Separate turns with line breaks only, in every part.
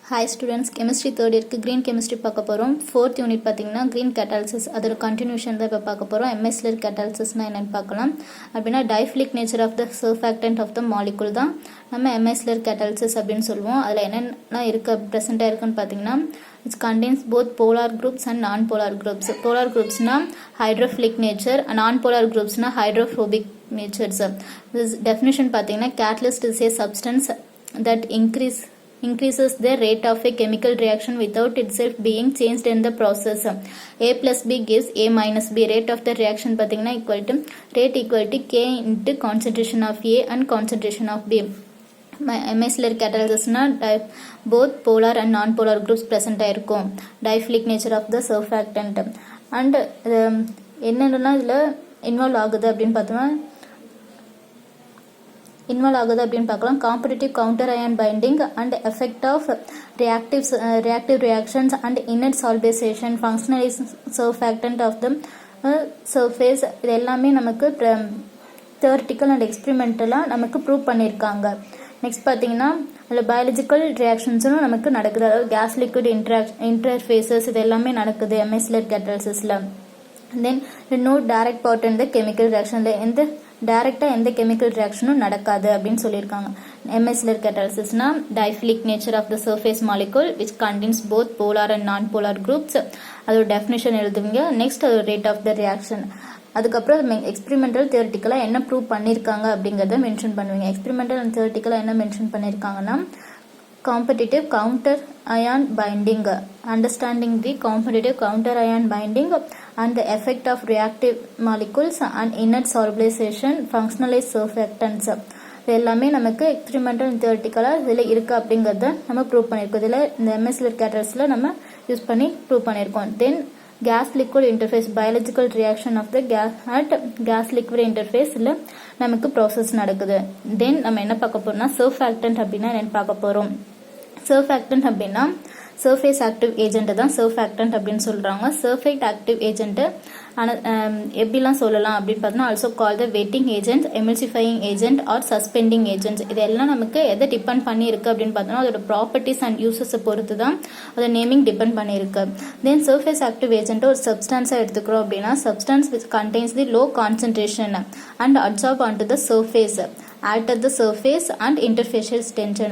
Hi students, chemistry third year green chemistry பார்க்க போறோம். fourth unit பாத்தீங்கன்னா green catalysis அதோட continuation தான் இப்ப பார்க்க போறோம். Micellar catalysis னா என்னன்னு பார்க்கலாம். அப்படினா diphilic nature of the surfactant of the molecule தான் நம்ம Micellar catalysis அப்படினு சொல்லுவோம். அதுல என்னென்ன இருக்கு பிரசன்ட்டா இருக்குன்னு பாத்தீங்கன்னா it contains both polar groups and non-polar groups. Polar groups னா hydrophilic nature, non-polar groups னா hydrophobic natures. This definition பாத்தீங்கன்னா catalyst is a substance that increases the rate of a chemical reaction without itself being changed in the process. A plus B gives A minus B. Rate of the reaction pathina equal to K into concentration of A and concentration of B. Micellar catalysis na both polar and non-polar groups present ஆயிருக்கும். Diphilic nature of the surfactant and என்னென்னா இதில் involve ஆகுது அப்படின்னு பார்த்தோம்னா பார்க்கலாம். Competitive counter ion binding and effect of reactive reactions and inert solubilization, functionalized surfactant of the surface. இது எல்லாமே நமக்கு theoretical and experimental நமக்கு ப்ரூவ் பண்ணியிருக்காங்க. நெக்ஸ்ட் பார்த்தீங்கன்னா அதில் பயாலஜிக்கல் ரியாக்ஷன்ஸும் நமக்கு நடக்குது. அதாவது கேஸ் லிக்விட் இன்டர்ஃபேஸஸ் இது எல்லாமே நடக்குது மிசெல்லர் கேட்டலிசிஸில். Then no direct part in the chemical ரியாக்ஷனில் எந்த கெமிக்கல் ரியாக்ஷனும் நடக்காது அப்படின்னு சொல்லியிருக்காங்க. மிசெல்லர் கேட்டலிசிஸ்னா diphilic nature of the surface molecule which contains both polar and non-polar groups. அதோட டெஃபினிஷன் எழுதுவீங்க. நெக்ஸ்ட் அதோட ரேட் ஆஃப் த ரியாக்ஷன், அதுக்கப்புறம் எக்ஸ்பெரிமெண்டல் தியரிட்டிக்கலாக என்ன ப்ரூவ் பண்ணியிருக்காங்க அப்படிங்கிறத மென்ஷன் பண்ணுவீங்க. எக்ஸ்பெரிமெண்டல் அண்ட் தியரிட்டிக்கலாக என்ன மென்ஷன் பண்ணியிருக்காங்கன்னா competitive counter ion binding, understanding the competitive counter ion binding and the effect of reactive molecules and inert solubilization, functionalized surfactants. இது எல்லாமே நமக்கு எக்ஸ்பெரிமெண்டல் அண்ட் தியரிட்டிக்கலாக இதில் இருக்குது அப்படிங்கிறத நம்ம ப்ரூவ் பண்ணியிருக்கோம். இதில் இந்த மிசெல்லர் கேட்டலிசிஸில் நம்ம யூஸ் பண்ணி ப்ரூவ் பண்ணியிருக்கோம். தென் gas liquid interface, biological reaction of the gas liquid interface ல நமக்கு process நடக்குது. then நம்ம என்ன பார்க்க போறோம்னா surfactant அப்படின்னா என்ன பார்க்க போறோம். surfactant அப்படின்னா surface active agent தான் surfactant அப்படின்னு சொல்றாங்க. surface active agent எப்படிலாம் சொல்லலாம் அப்படின்னு பார்த்தோம்னா also called the wetting agent, emulsifying agent or suspending agent. இதெல்லாம் நமக்கு எதை டிபெண்ட் பண்ணி இருக்கு அப்படின்னு பார்த்தோம்னா அதோட ப்ராப்பர்ட்டிஸ் அண்ட் யூசஸை பொறுத்து தான் அதோட நேமிங் டிபெண்ட் பண்ணியிருக்கு. தென் surface active agent ஒரு சப்ஸ்டான்ஸாக எடுத்துக்கிறோம் அப்படின்னா substance which contains the low concentration and adsorb onto the surface, act at the surface and interfacial tension.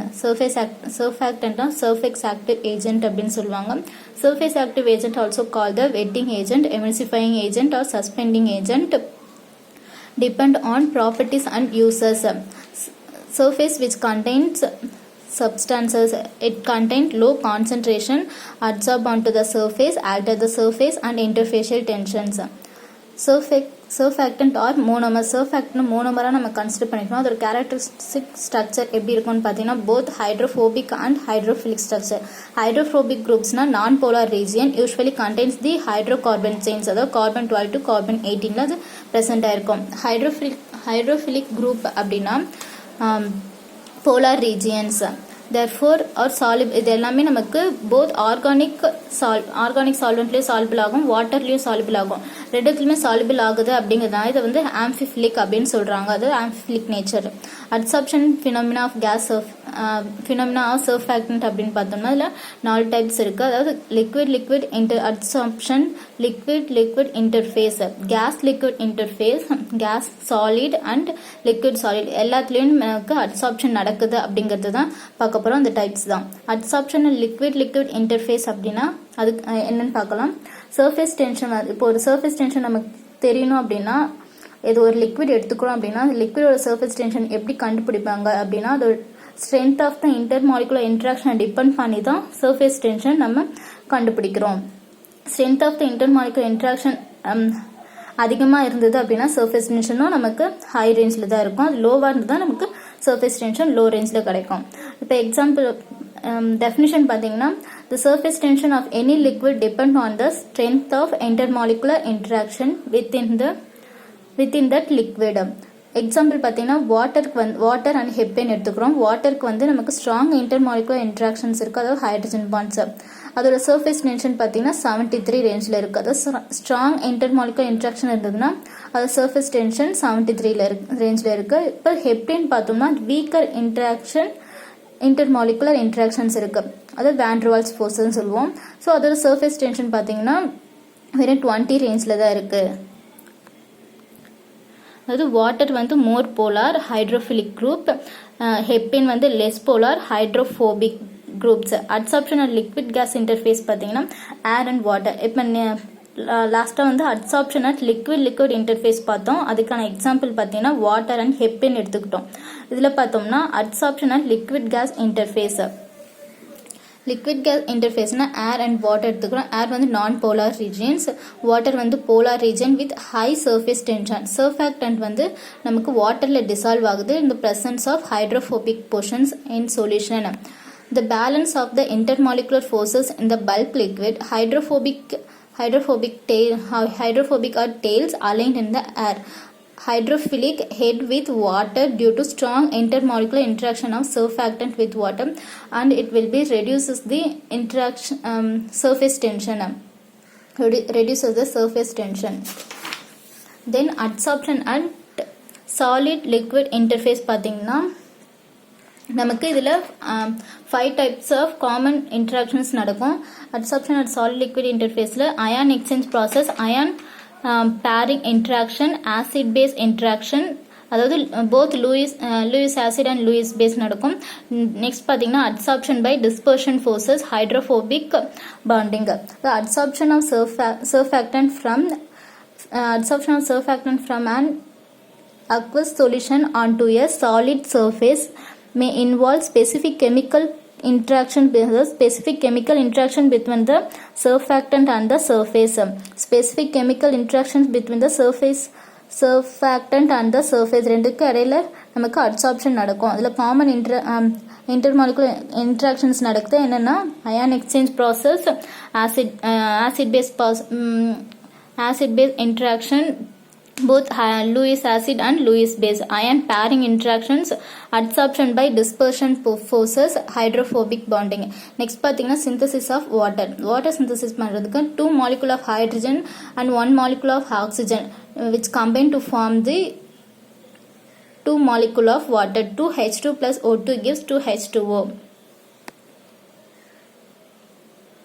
surfactant surface active agent அப்படின்னு சொல்லுவாங்க. surface active agent also called the wetting agent, emulsifying agent or suspending agent, depend on properties and uses. Surface which contains substances, it contains low concentration, adsorb onto the surface, act at the surface and interfacial tensions. surfactant or monomer. surfactant monomer நம்ம consider பண்ணிக்கணும். அதோட characteristic structure எப்படி இருக்கும்னு பார்த்தீங்கன்னா both hydrophobic and hydrophilic structure. hydrophobic groupsனா non-polar region usually contains the hydrocarbon chains, அதாவது carbon 12 to carbon 18 அது present ஆயிருக்கும். hydrophilic group அப்படின்னா polar regions, therefore or soluble. இது எல்லாமே நமக்கு both organic solventலயும் soluble ஆகும், வாட்டர்லயும் soluble ஆகும். ரெண்டுத்துலயுமே soluble ஆகுது அப்படிங்கிறதுனால இதை வந்து amphiphilic அப்படின்னு சொல்றாங்க. அது amphiphilic nature. adsorption phenomena of gas phenomena of surfactant அப்படின்னு பார்த்தோம்னா இதுல 4 டைப்ஸ் இருக்கு. அதாவது liquid adsorption, liquid interface, gas liquid interface, gas solid and liquid solid. எல்லாத்துலயும் நமக்கு adsorption நடக்குது அப்படிங்கிறது தான் பார்க்க போறோம். அந்த டைப்ஸ் தான் adsorption and liquid interface அப்படின்னா அது என்னன்னு பார்க்கலாம். சர்ஃபேஸ் டென்ஷன், இப்போ ஒரு சர்ஃபேஸ் டென்ஷன் நமக்கு தெரியணும் அப்படின்னா இது ஒரு லிக்விட் எடுத்துக்கிறோம் அப்படின்னா லிக்விடோட சர்ஃபேஸ் டென்ஷன் எப்படி கண்டுபிடிப்பாங்க அப்படின்னா அதோட ஸ்ட்ரென்த் ஆஃப் த இன்டர்மாலிகுலர் இன்ட்ராக்ஷனை டிபெண்ட் பண்ணி தான் சர்ஃபேஸ் டென்ஷன் நம்ம கண்டுபிடிக்கிறோம். Strength of the intermolecular interaction அதிகமாக இருந்தது அப்படின்னா சர்ஃபேஸ் டென்ஷனும் நமக்கு ஹை ரேஞ்சில் தான் இருக்கும். அது லோவாக இருந்தது நமக்கு சர்ஃபேஸ் டென்ஷன் லோ ரேஞ்சில் கிடைக்கும். இப்போ எக்ஸாம்பிள் definition பார்த்தீங்கன்னா the surface tension of any liquid depend on the strength of intermolecular interaction within that liquid. Example பார்த்தீங்கன்னா வாட்டர் அண்ட் ஹெப்பேன் எடுத்துக்கிறோம். வாட்டருக்கு வந்து நமக்கு ஸ்ட்ராங் இன்டர்மாலிகுலர் இன்ட்ராக்ஷன்ஸ் இருக்குது, அதாவது ஹைட்ரஜன் பாண்ட்ஸ். அதோட சர்ஃபேஸ் டென்ஷன் பார்த்தீங்கன்னா 73 ரேஞ்சில் இருக்குது. அதாவது ஸ்ட்ராங் இன்டர்மாலிகுலர் இன்ட்ராக்ஷன் இருந்ததுன்னா அது சர்ஃபேஸ் டென்ஷன் 73 ரேஞ்சில் இருக்குது. இப்போ ஹெப்பேன் பார்த்தோம்னா வீக்கர் இன்ட்ராக்ஷன் இன்டர்மாலிகுலர் இன்ட்ராக்ஷன்ஸ் இருக்குது, அதாவது வேன் டர் வால்ஸ் ஃபோர்ஸ்ன்னு சொல்லுவோம். ஸோ அதோட சர்ஃபேஸ் டென்ஷன் பார்த்தீங்கன்னா வெறும் 20 ரேஞ்சில் தான் இருக்குது. அதாவது வாட்டர் வந்து மோர் போலார் ஹைட்ரோஃபிலிக் குரூப், ஹெப்பின் வந்து less polar hydrophobic groups. Adsorption and liquid gas interface பார்த்தீங்கன்னா ஏர் அண்ட் வாட்டர். இப்போ லாஸ்ட்டாக வந்து அட்சார்ப்ஷன் அட் லிக்விட் இன்டர்ஃபேஸ் பார்த்தோம். அதுக்கான எக்ஸாம்பிள் பார்த்தீங்கன்னா வாட்டர் அண்ட் ஹெப்பின் எடுத்துக்கிட்டோம். இதில் பார்த்தோம்னா adsorption and liquid gas interface. Liquid gas இன்டர்ஃபேஸ்னா ஏர் அண்ட் வாட்டர் எடுத்துக்கிறோம். ஏர் வந்து நான் போலார் ரீஜியன்ஸ், வாட்டர் வந்து polar region with high surface tension. Surfactant வந்து நமக்கு வாட்டரில் டிசால்வ் ஆகுது in the presence of hydrophobic portions in solution. The balance of the intermolecular forces in the bulk liquid, hydrophobic or tails aligned in the air, hydrophilic head with water due to strong intermolecular interaction of surfactant with water, and it will be reduces the interaction surface tension, reduces the surface tension. Then adsorption and solid liquid interface பார்த்தீங்கன்னா நமக்கு இதில் 5 types of common interactions நடக்கும். adsorption and solid liquid interfaceல ion exchange process, ion pairing interaction, acid base interaction, அதாவது both Lewis acid and Lewis base நடக்கும். Next பார்த்தீங்கன்னா adsorption by dispersion forces, hydrophobic bonding. The adsorption of surfactant from an aqueous solution onto a solid surface may involve specific chemical interaction between the surfactant and the surface. Specific chemical interactions between the surfactant and the surface ரெண்டுக்கு இடையில நமக்கு adsorption நடக்கும். அதில் common intermolecular interactions நடக்குது. என்னென்னா ion exchange process, acid base interaction, both Lewis acid and Lewis base, ion pairing interactions, adsorption by dispersion forces, hydrophobic bonding. Next பார்த்தீங்கன்னா synthesis of water synthesis பண்ணுறதுக்கு 2 molecule of hydrogen and 1 molecule of oxygen which combine to form the 2 molecule of water. 2H2 plus O2 gives 2H2O.